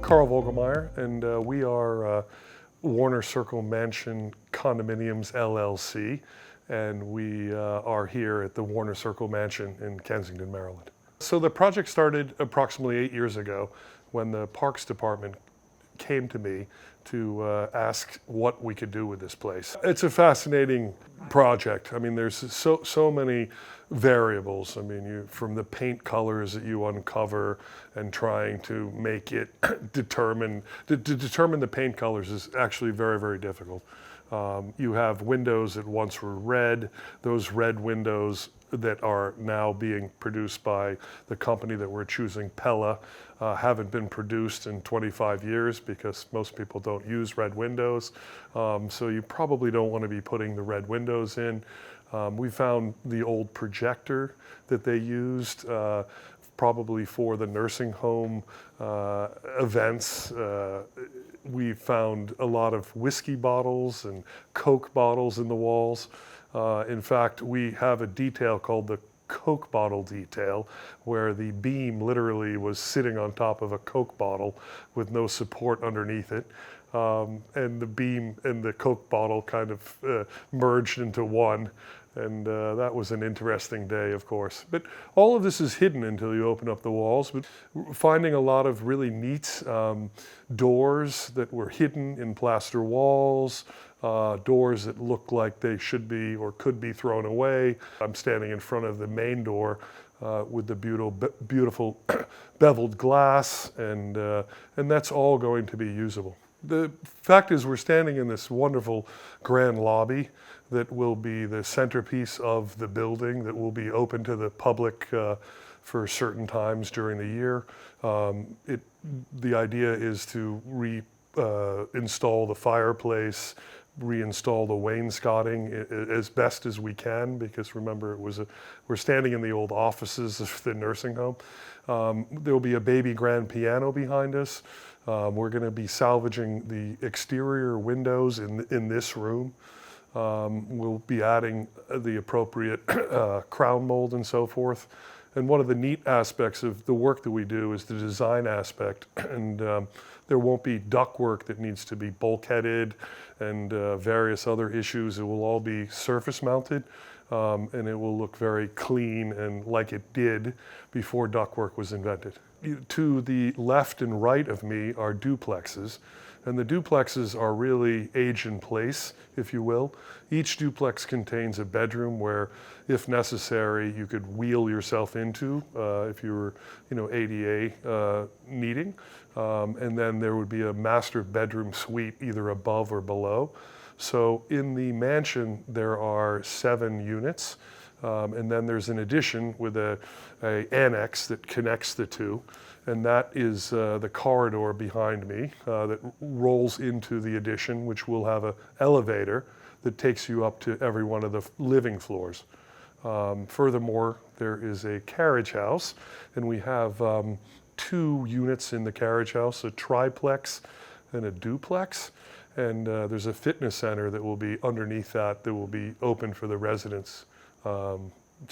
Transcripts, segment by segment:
Karl Voglmayr, and we are Warner Circle Mansion Condominiums LLC, and we are here at the Warner Circle Mansion in Kensington, Maryland. So the project started approximately 8 years ago when the Parks Department came to me to ask what we could do with this place. It's a fascinating project. I mean, there's so many variables. I mean, from the paint colors that you uncover and trying to make it determine the paint colors is actually very, very difficult. You have windows that once were red. Those red windows that are now being produced by the company that we're choosing, Pella, haven't been produced in 25 years because most people don't use red windows. So you probably don't want to be putting the red windows in. We found the old projector that they used probably for the nursing home events. We found a lot of whiskey bottles and Coke bottles in the walls. In fact, we have a detail called the Coke bottle detail, where the beam literally was sitting on top of a Coke bottle with no support underneath it. And the beam and the Coke bottle kind of merged into one. And that was an interesting day, of course. But all of this is hidden until you open up the walls. But finding a lot of really neat doors that were hidden in plaster walls, doors that look like they should be or could be thrown away. I'm standing in front of the main door with the beautiful beveled glass, and that's all going to be usable. The fact is, we're standing in this wonderful grand lobby that will be the centerpiece of the building, that will be open to the public for certain times during the year. The idea is to install the fireplace, reinstall the wainscoting as best as we can, because remember, we're standing in the old offices of the nursing home. There'll be a baby grand piano behind us. We're going to be salvaging the exterior windows in this room. We'll be adding the appropriate crown mold and so forth. And one of the neat aspects of the work that we do is the design aspect. And there won't be ductwork that needs to be bulkheaded and various other issues. It will all be surface mounted, and it will look very clean and like it did before ductwork was invented. To the left and right of me are duplexes. And the duplexes are really age in place, if you will. Each duplex contains a bedroom where, if necessary, you could wheel yourself into if you were, ADA needing. And then there would be a master bedroom suite either above or below. So in the mansion, there are 7 units. And then there's an addition with a annex that connects the two. And that is the corridor behind me that rolls into the addition, which will have an elevator that takes you up to every one of the living floors. Furthermore, there is a carriage house, and we have 2 units in the carriage house, a triplex and a duplex. And there's a fitness center that will be underneath that will be open for the residents to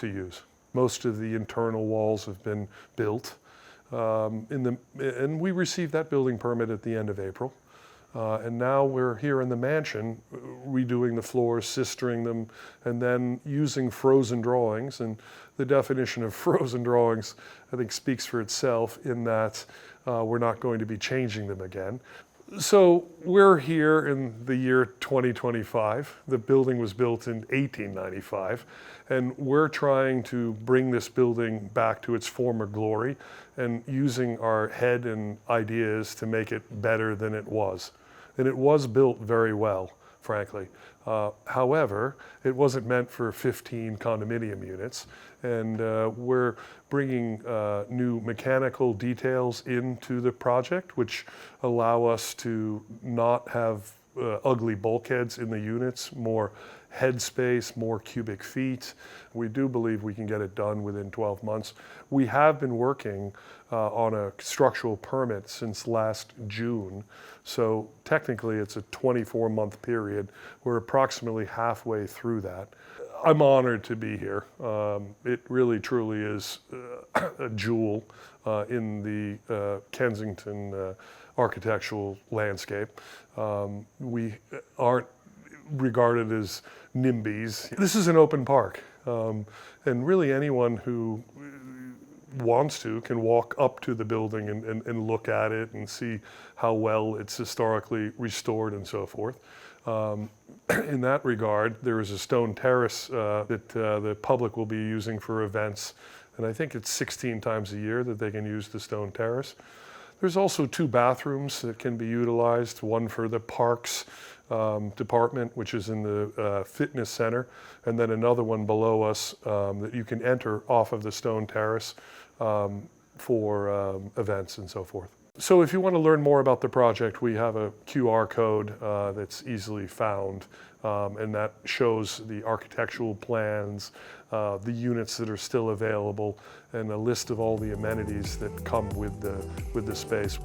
use. Most of the internal walls have been built. And we received that building permit at the end of April. And now we're here in the mansion redoing the floors, sistering them, and then using frozen drawings. And the definition of frozen drawings, I think, speaks for itself in that we're not going to be changing them again. So we're here in the year 2025. The building was built in 1895, and we're trying to bring this building back to its former glory and using our head and ideas to make it better than it was. And it was built very well, frankly. However, it wasn't meant for 15 condominium units, and we're bringing new mechanical details into the project, which allow us to not have ugly bulkheads in the units, more headspace, more cubic feet. We do believe we can get it done within 12 months. We have been working on a structural permit since last June. So technically it's a 24-month period. We're approximately halfway through that. I'm honored to be here. It really truly is a jewel in the Kensington architectural landscape. We aren't regarded as NIMBYs. This is an open park, and really anyone who wants to can walk up to the building and look at it and see how well it's historically restored and so forth. In that regard, there is a stone terrace that the public will be using for events, and I think it's 16 times a year that they can use the stone terrace. There's also 2 bathrooms that can be utilized, one for the parks department, which is in the fitness center, and then another one below us that you can enter off of the stone terrace for events and so forth. So if you want to learn more about the project, we have a QR code that's easily found, and that shows the architectural plans, the units that are still available, and a list of all the amenities that come with the space.